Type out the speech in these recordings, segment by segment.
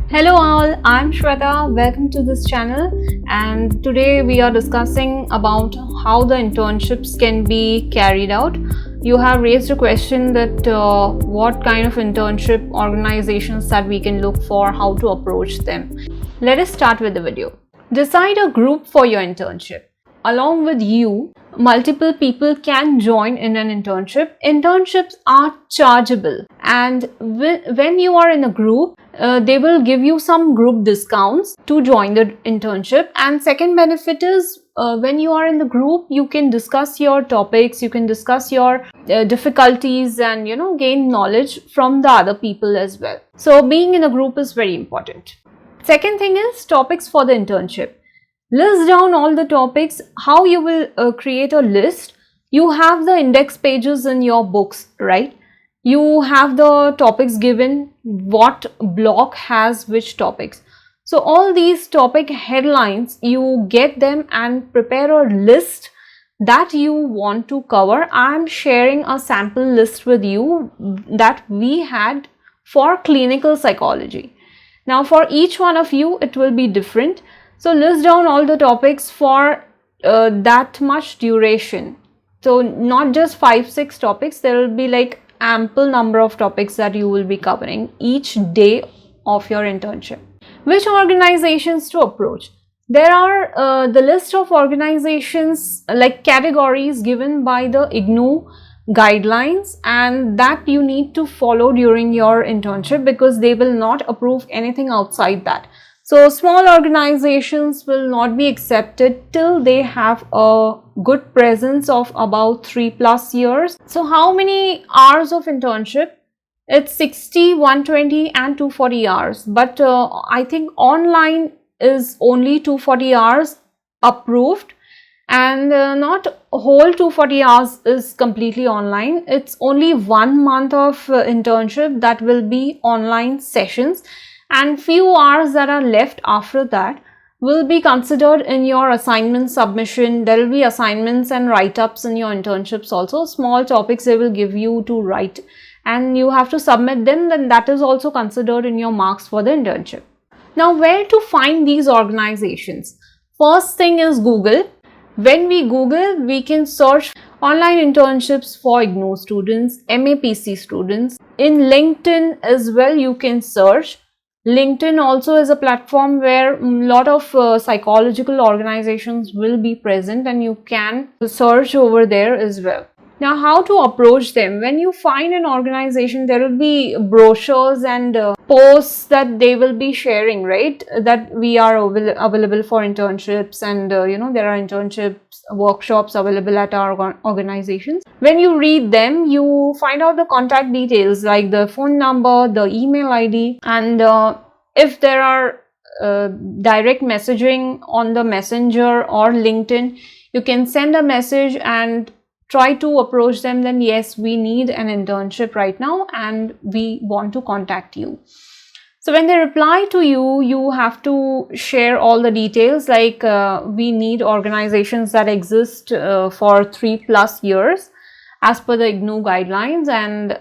Hello all, I'm Shweta. Welcome to this channel, and today we are discussing about how the internships can be carried out. You have raised a question that what kind of internship organizations that we can look for, how to approach them. Let us start with the video. Decide a group for your internship. Along with you, multiple people can join in an internship. Internships are chargeable, and when you are in a group, they will give you some group discounts to join the internship. And second benefit is when you are in the group, you can discuss your topics, you can discuss your difficulties, and gain knowledge from the other people as well. So being in a group is very important. Second thing is topics for the internship. List down all the topics. How you will create a list? You have the index pages in your books, right? You have the topics given, what block has which topics. So all these topic headlines, you get them and prepare a list that you want to cover. I'm sharing a sample list with you that we had for clinical psychology. Now for each one of you, it will be different. So list down all the topics for that much duration. So not just 5-6 topics, there will be like ample number of topics that you will be covering each day of your internship. Which organizations to approach? There are the list of organizations like categories given by the IGNOU guidelines, and that you need to follow during your internship because they will not approve anything outside that. So small organizations will not be accepted till they have a good presence of about 3+ years. So how many hours of internship? It's 60, 120 and 240 hours. But I think online is only 240 hours approved, and not whole 240 hours is completely online. It's only 1 month of internship that will be online sessions, and few hours that are left after that will be considered in your assignment submission. There will be assignments and write-ups in your internships also. Small topics they will give you to write and you have to submit them, then that is also considered in your marks for the internship. Now where to find these organizations? First thing is Google. When we Google, we can search online internships for IGNOU students, MAPC students. In LinkedIn as well you can search. LinkedIn also is a platform where a lot of psychological organizations will be present, and you can search over there as well. Now how to approach them? When you find an organization, there will be brochures and posts that they will be sharing, right? That we are available for internships, and there are internships workshops available at our organizations. When you read them, you find out the contact details like the phone number, the email ID, and if there are direct messaging on the Messenger or LinkedIn, you can send a message and try to approach them. Then yes, we need an internship right now and we want to contact you. So when they reply to you, you have to share all the details like we need organizations that exist for 3+ years as per the IGNOU guidelines, and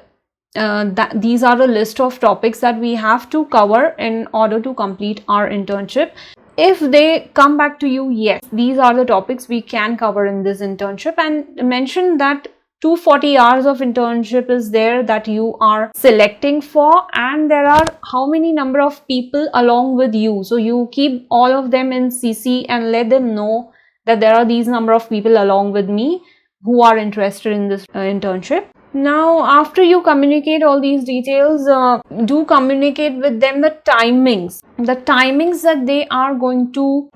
these are the list of topics that we have to cover in order to complete our internship. If they come back to you, yes, these are the topics we can cover in this internship, and mention that 240 hours of internship is there that you are selecting for, and there are how many number of people along with you. So you keep all of them in CC and let them know that there are these number of people along with me who are interested in this internship. Now after you communicate all these details, do communicate with them the timings that they are going to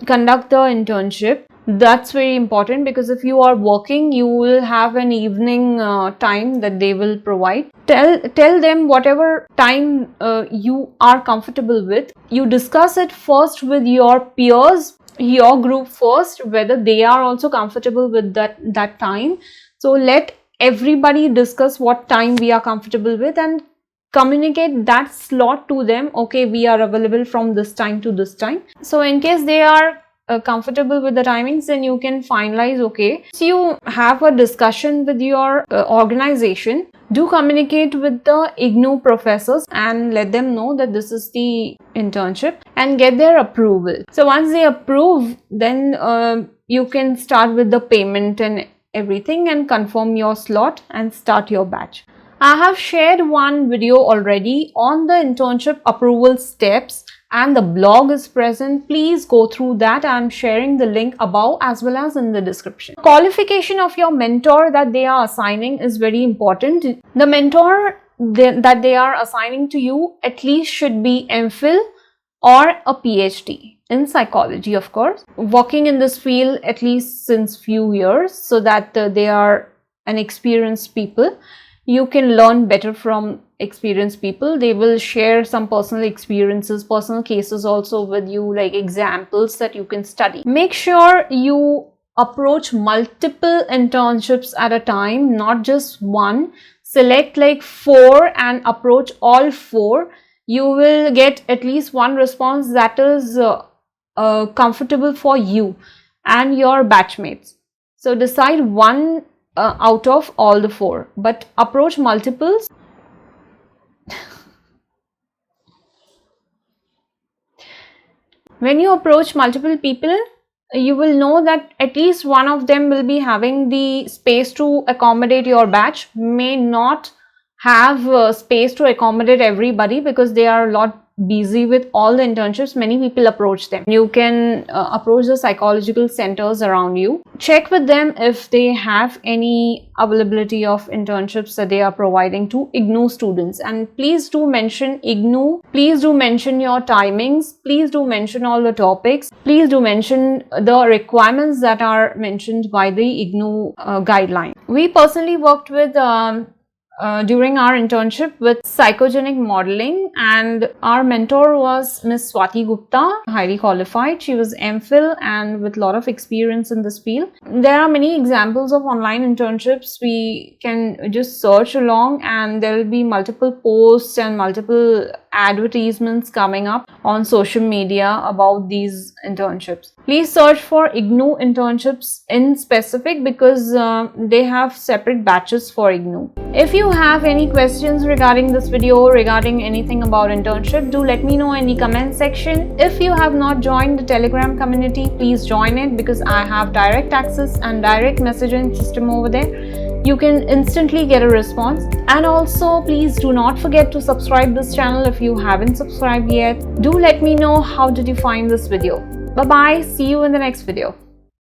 conduct the internship. That's very important, because if you are working, you will have an evening time that they will provide. Tell them whatever time you are comfortable with. You discuss it first with your peers, your group first, whether they are also comfortable with that time. So let everybody discuss what time we are comfortable with and communicate that slot to them. Okay, we are available from this time to this time. So in case they are comfortable with the timings, then you can finalize. Okay, so you have a discussion with your organization Do communicate with the IGNOU professors and let them know that this is the internship and get their approval. So once they approve, then you can start with the payment and everything and confirm your slot and start your batch. I have shared one video already on the internship approval steps and the blog is present. Please go through that. I am sharing the link above as well as in the description. Qualification of your mentor that they are assigning is very important. The mentor that they are assigning to you at least should be MPhil or a PhD in psychology, of course, working in this field at least since few years, so that they are an experienced people. You can learn better from experienced people. They will share some personal experiences, personal cases also with you, like examples that you can study. Make sure you approach multiple internships at a time, not just one. Select like 4 and approach all 4. You will get at least one response that is comfortable for you and your batchmates. So decide one out of all the 4, but approach multiples. When you approach multiple people, you will know that at least one of them will be having the space to accommodate your batch. May not have space to accommodate everybody because they are a lot busy with all the internships. Many people approach them. You can approach the psychological centers around you. Check with them if they have any availability of internships that they are providing to IGNOU students. And please do mention IGNOU. Please do mention your timings. Please do mention all the topics. Please do mention the requirements that are mentioned by the IGNOU guideline. We personally worked with during our internship with psychogenic modeling, and our mentor was Miss Swati Gupta, highly qualified. She was MPhil and with a lot of experience in this field. There are many examples of online internships. We can just search along and there will be multiple posts and multiple advertisements coming up on social media about these internships. Please search for IGNOU internships in specific because they have separate batches for IGNOU. If you have any questions regarding this video, regarding anything about internship, do let me know in the comment section. If you have not joined the Telegram community, please join it because I have direct access and direct messaging system over there. You can instantly get a response. And also please do not forget to subscribe this channel if you haven't subscribed yet. Do let me know how did you find this video. Bye bye. See you in the next video.